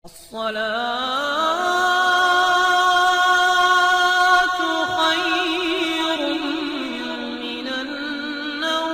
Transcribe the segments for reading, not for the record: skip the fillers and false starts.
الصلاة خير من النوم۔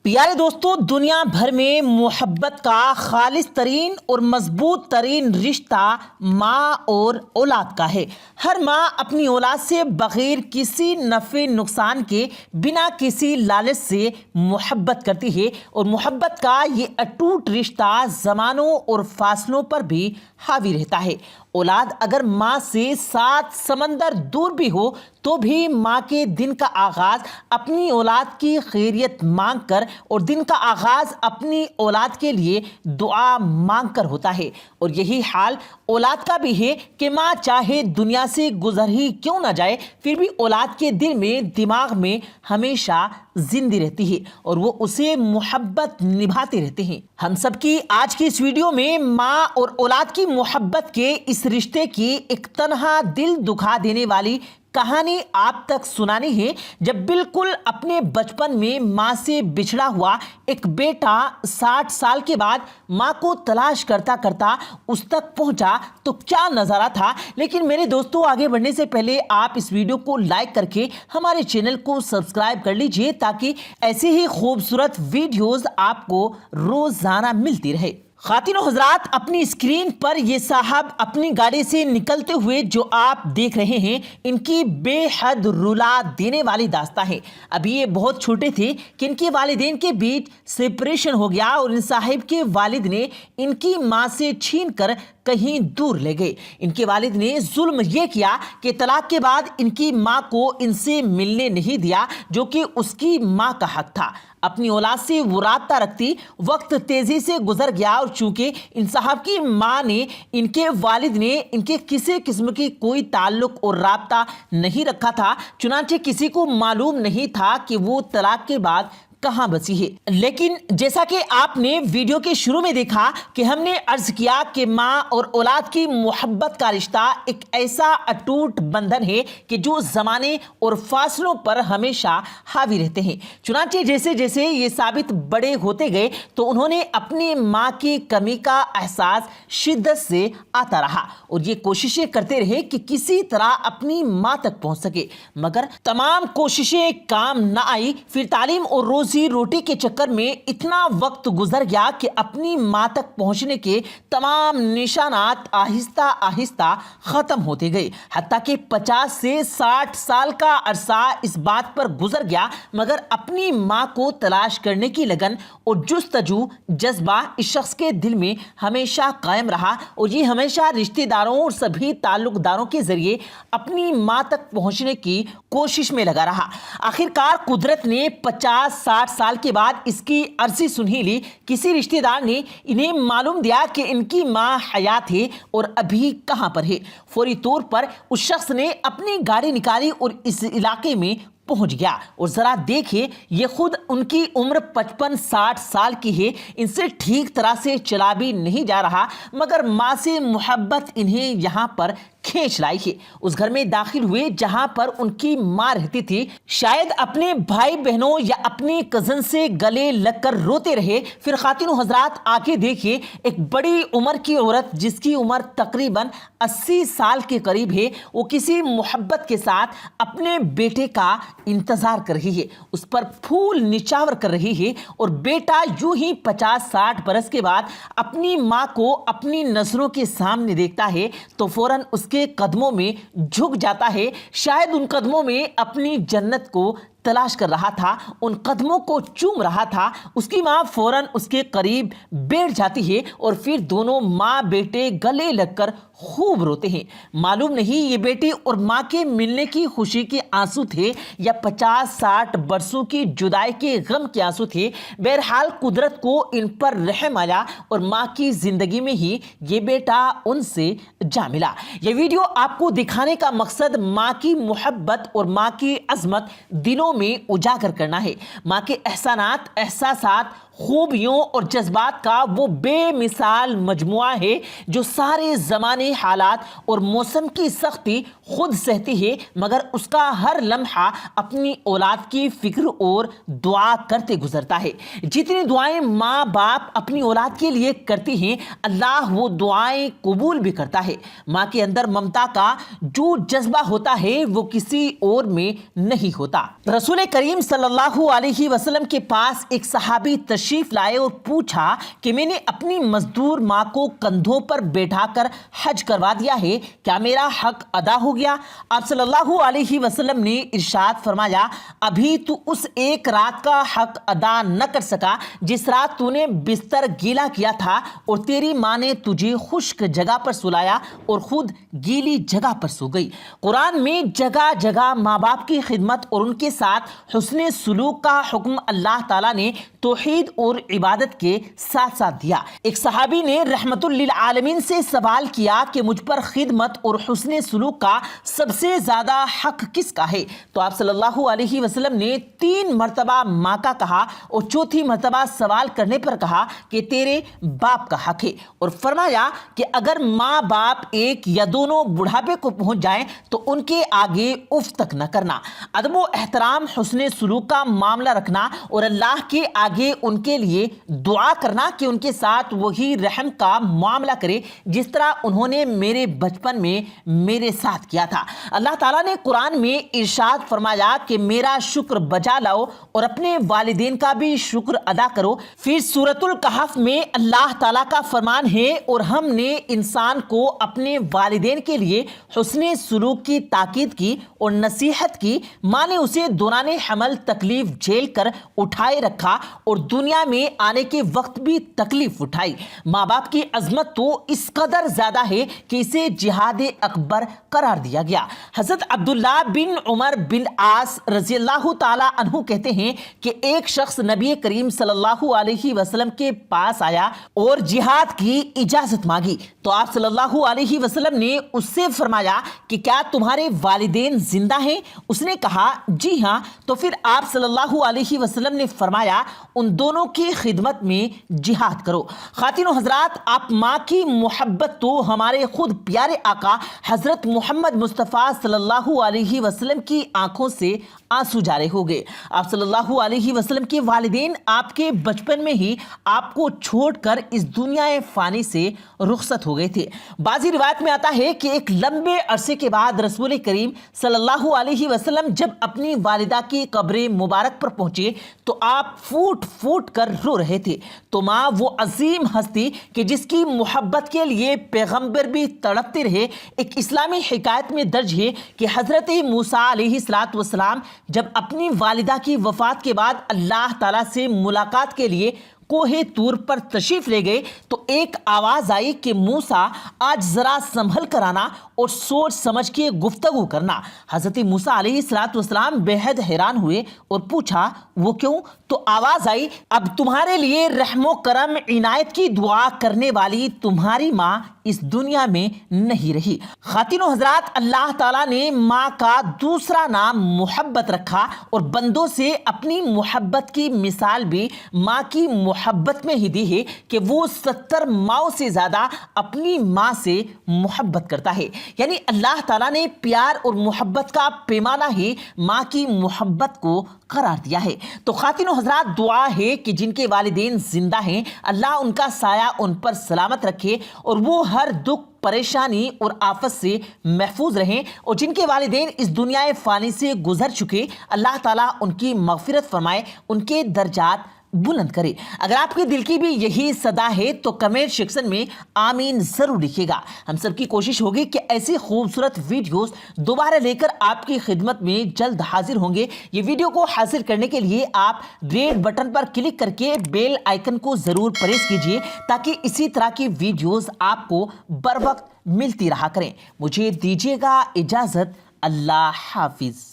پیارے دوستو، دنیا بھر میں محبت کا خالص ترین اور مضبوط ترین رشتہ ماں اور اولاد کا ہے۔ ہر ماں اپنی اولاد سے بغیر کسی نفع نقصان کے، بنا کسی لالچ سے محبت کرتی ہے، اور محبت کا یہ اٹوٹ رشتہ زمانوں اور فاصلوں پر بھی حاوی رہتا ہے۔ اولاد اگر ماں سے 7 سمندر دور بھی ہو تو بھی ماں کے دن کا آغاز اپنی اولاد کی خیریت مانگ کر اور دن کا آغاز اپنی اولاد کے لیے دعا مانگ کر ہوتا ہے، اور یہی حال اولاد کا بھی ہے کہ ماں چاہے دنیا سے گزر ہی کیوں نہ جائے، پھر بھی اولاد کے دل میں، دماغ میں ہمیشہ زندہ رہتی ہے اور وہ اسے محبت نبھاتے رہتے ہیں۔ ہم سب کی آج کی اس ویڈیو میں ماں اور اولاد کی محبت کے اس رشتے کی ایک تنہا دل دکھا دینے والی کہانی آپ تک سنانی ہے، جب بالکل اپنے بچپن میں ماں سے بچھڑا ہوا ایک بیٹا 60 سال کے بعد ماں کو تلاش کرتا کرتا اس تک پہنچا تو کیا نظارہ تھا۔ لیکن میرے دوستوں، آگے بڑھنے سے پہلے آپ اس ویڈیو کو لائک کر کے ہمارے چینل کو سبسکرائب کر لیجئے تاکہ ایسی ہی خوبصورت ویڈیوز آپ کو روزانہ ملتی رہے۔ خواتین و حضرات، اپنی اسکرین پر یہ صاحب اپنی گاڑی سے نکلتے ہوئے جو آپ دیکھ رہے ہیں، ان کی بے حد رلا دینے والی داستان ہے۔ ابھی یہ بہت چھوٹے تھے کہ ان کے والدین کے بیچ سپریشن ہو گیا اور ان صاحب کے والد نے ان کی ماں سے چھین کر کہیں دور لے گئے۔ ان کے والد نے ظلم یہ کیا کہ طلاق کے بعد ان کی ماں کو ان سے ملنے نہیں دیا، جو کہ اس کی ماں کا حق تھا۔ اپنی اولاد سے وہ رابطہ رکھتی۔ وقت تیزی سے گزر گیا اور چونکہ ان صاحب کی ماں نے، ان کے والد نے ان کے کسی قسم کی کوئی تعلق اور رابطہ نہیں رکھا تھا، چنانچہ کسی کو معلوم نہیں تھا کہ وہ طلاق کے بعد کہاں بسی ہے۔ لیکن جیسا کہ آپ نے ویڈیو کے شروع میں دیکھا کہ ہم نے عرض کیا کہ ماں اور اولاد کی محبت کا رشتہ ایک ایسا اٹوٹ بندھن ہے کہ جو زمانے اور فاصلوں پر ہمیشہ حاوی رہتے ہیں۔ چنانچہ جیسے جیسے یہ ثابت بڑے ہوتے گئے تو انہوں نے اپنی ماں کی کمی کا احساس شدت سے آتا رہا اور یہ کوششیں کرتے رہے کہ کسی طرح اپنی ماں تک پہنچ سکے، مگر تمام کوششیں کام نہ آئی۔ پھر تعلیم اور روزی روٹی کے چکر میں اتنا وقت گزر گیا کہ اپنی ماں تک پہنچنے کے تمام نشانات آہستہ آہستہ ختم ہوتے گئے، حتیٰ کہ 50 سے 60 سال کا عرصہ اس بات پر گزر گیا، مگر اپنی ماں کو تلاش کرنے کی لگن اور جستجو جذبہ اس شخص کے دل میں ہمیشہ قائم رہا اور یہ ہمیشہ رشتہ داروں اور سبھی تعلق داروں کے ذریعے اپنی ماں تک پہنچنے کی کوشش میں لگا رہا۔ آخرکار قدرت نے 50-60 سال کے بعد اس کی عرضی سنہی لی۔ کسی رشتہ دار نے انہیں معلوم دیا کہ ان کی ماں حیات ہے اور ابھی کہاں پر ہے۔ فوری طور پر اس شخص نے اپنی گاڑی نکالی اور اس علاقے میں پہنچ گیا، اور ذرا دیکھیں، یہ خود ان کی عمر 55-60 سال کی ہے، ان سے ٹھیک طرح سے چلا بھی نہیں جا رہا، مگر ماں سے محبت انہیں یہاں پر کھینچ لائی ہے۔ اس گھر میں داخل ہوئے جہاں پر ان کی ماں رہتی تھی۔ شاید اپنے بھائی بہنوں یا اپنے کزن سے گلے لگ کر روتے رہے۔ پھر خواتین و حضرات، آگے دیکھیے، ایک بڑی عمر کی عورت جس کی عمر تقریباً 80 سال کے قریب ہے، وہ کسی محبت کے ساتھ اپنے بیٹے کا انتظار کر رہی ہے، اس پر پھول نچھاور کر رہی ہے، اور بیٹا یوں ہی 50-60 برس کے بعد اپنی ماں کو اپنی نظروں کے سامنے دیکھتا ہے تو فوراً اس کے قدموں میں جھک جاتا ہے۔ شاید ان قدموں میں اپنی جنت کو تلاش کر رہا تھا، ان قدموں کو چوم رہا تھا۔ اس کی ماں فوراً اس کے قریب بیٹھ جاتی ہے اور پھر دونوں ماں بیٹے گلے لگ کر خوب روتے ہیں۔ معلوم نہیں یہ بیٹی اور ماں کے ملنے کی خوشی کے آنسو تھے یا 50-60 برسوں کی جدائی کے غم کے آنسو تھے۔ بہرحال قدرت کو ان پر رحم آیا اور ماں کی زندگی میں ہی یہ بیٹا ان سے جا ملا۔ یہ ویڈیو آپ کو دکھانے کا مقصد ماں کی محبت اور ماں کی عظمت دلوں میں اجاگر کرنا ہے۔ ماں کے احسانات، احساسات، خوبیوں اور جذبات کا وہ بے مثال مجموعہ ہے جو سارے زمانے، حالات اور موسم کی سختی خود سہتی ہے، مگر اس کا ہر لمحہ اپنی اولاد کی فکر اور دعا کرتے گزرتا ہے۔ جتنی دعائیں ماں باپ اپنی اولاد کے لیے کرتی ہیں، اللہ وہ دعائیں قبول بھی کرتا ہے۔ ماں کے اندر ممتا کا جو جذبہ ہوتا ہے وہ کسی اور میں نہیں ہوتا۔ رسول کریم صلی اللہ علیہ وسلم کے پاس ایک صحابی تشریف لائے اور پوچھا کہ میں نے اپنی مزدور ماں کو کندھوں پر بیٹھا کر حج کروا دیا ہے، کیا میرا حق ادا ہو گیا؟ آپ صلی اللہ علیہ وسلم نے ارشاد فرمایا، ابھی تو اس ایک رات کا حق ادا نہ کر سکا جس رات تو نے بستر گیلا کیا تھا اور تیری ماں نے تجھے خشک جگہ پر سلایا اور خود گیلی جگہ پر سو گئی۔ قرآن میں جگہ جگہ ماں باپ کی خدمت اور ان کے ساتھ حسن سلوک کا حکم اللہ تعالیٰ نے توحید اور عبادت کے ساتھ ساتھ دیا۔ ایک صحابی نے رحمت للعالمین سے سوال کیا کہ مجھ پر خدمت اور حسن سلوک کا سب سے زیادہ حق کس کا ہے؟ تو آپ صلی اللہ علیہ وسلم نے 3 مرتبہ ماں کا کہا اور چوتھی مرتبہ سوال کرنے پر کہا کہ تیرے باپ کا حق ہے، اور فرمایا کہ اگر ماں باپ ایک یا دونوں بڑھاپے کو پہنچ جائیں تو ان کے آگے اف تک نہ کرنا۔ ادب و احترام، حسن سلوک کا معاملہ رکھنا اور اللہ کے آگے ان کے لیے دعا کرنا کہ ان کے ساتھ وہی رحم کا معاملہ کرے جس طرح انہوں نے میرے بچپن میں میرے ساتھ کیا تھا۔ اللہ تعالیٰ نے قرآن میں ارشاد فرمایا کہ میرا شکر بجا لاؤ اور اپنے والدین کا بھی شکر ادا کرو۔ پھر سورۃ الکہف میں اللہ تعالیٰ کا فرمان ہے، اور ہم نے انسان کو اپنے والدین کے لیے حسن سلوک کی تاکید کی اور نصیحت کی۔ ماں نے اسے دوران حمل تکلیف جھیل کر اٹھائے رکھا اور دنیا میں آنے کے وقت بھی تکلیف اٹھائی۔ ماں باپ کی عظمت تو اس قدر زیادہ ہے کہ اسے جہاد اکبر قرار دیا گیا۔ حضرت عبداللہ بن عمر بن عاص رضی اللہ تعالی عنہ کہتے ہیں کہ ایک شخص نبی کریم صلی اللہ علیہ وسلم کے پاس آیا اور جہاد کی اجازت مانگی، تو آپ صلی اللہ علیہ وسلم نے اس سے فرمایا کہ کیا تمہارے والدین زندہ ہیں؟ اس نے کہا جی ہاں۔ تو پھر آپ صلی اللہ علیہ وسلم نے فرمایا ان دونوں کی خدمت میں جہاد کرو۔ خواتین و حضرات، آپ ماں کی محبت تو ہمارے خود پیارے آقا حضرت محمد مصطفیٰ صلی اللہ علیہ وسلم کی آنکھوں سے آنسو جارے ہو گئے۔ آپ صلی اللہ علیہ وسلم کے والدین آپ کے بچپن میں ہی آپ کو چھوڑ کر اس دنیا فانی سے رخصت ہو گئے تھے۔ بعضی روایت میں آتا ہے کہ ایک لمبے عرصے کے بعد رسول کریم صلی اللہ علیہ وسلم جب اپنی والدہ کی قبر مبارک پر پہنچے تو آپ پھوٹ پھوٹ کر رو رہے تھے۔ تو ماں، وہ عظیم ہستی کہ جس کی محبت کے لیے پیغمبر بھی تڑپتے رہے، ایک اسلامی حکایت میں درج ہے کہ حضرت موسیٰ علیہ السلام جب اپنی والدہ کی وفات کے بعد اللہ تعالیٰ سے ملاقات کے لیے کوہ طور پر تشریف لے گئے تو ایک آواز آئی کہ موسیٰ، آج ذرا سنبھل کر آنا اور سوچ سمجھ کے گفتگو کرنا۔ حضرت موسیٰ علیہ السلام بے حد حیران ہوئے اور پوچھا وہ کیوں؟ تو آواز آئی، اب تمہارے لیے رحم و کرم عنایت کی دعا کرنے والی تمہاری ماں اس دنیا میں نہیں رہی۔ خواتین و حضرات، اللہ تعالیٰ نے ماں کا دوسرا نام محبت رکھا اور بندوں سے اپنی محبت کی مثال بھی ماں کی محبت میں ہی دی ہے کہ وہ 70 ماؤں سے زیادہ اپنی ماں سے محبت کرتا ہے۔ یعنی اللہ تعالیٰ نے پیار اور محبت کا پیمانہ ہی ماں کی محبت کو قرار دیا ہے۔ تو خواتین و حضرات، دعا ہے کہ جن کے والدین زندہ ہیں اللہ ان کا سایہ ان پر سلامت رکھے اور وہ ہر دکھ، پریشانی اور آفت سے محفوظ رہیں، اور جن کے والدین اس دنیا فانی سے گزر چکے اللہ تعالیٰ ان کی مغفرت فرمائے، ان کے درجات بلند کرے۔ اگر آپ کے دل کی بھی یہی صدا ہے تو کمنٹ سیکشن میں آمین ضرور لکھیے گا۔ ہم سب کی کوشش ہوگی کہ ایسی خوبصورت ویڈیوز دوبارہ لے کر آپ کی خدمت میں جلد حاضر ہوں گے۔ یہ ویڈیو کو حاصل کرنے کے لیے آپ ریڈ بٹن پر کلک کر کے بیل آئیکن کو ضرور پریس کیجیے تاکہ اسی طرح کی ویڈیوز آپ کو بر وقت ملتی رہا کریں۔ مجھے دیجیے گا اجازت، اللہ حافظ۔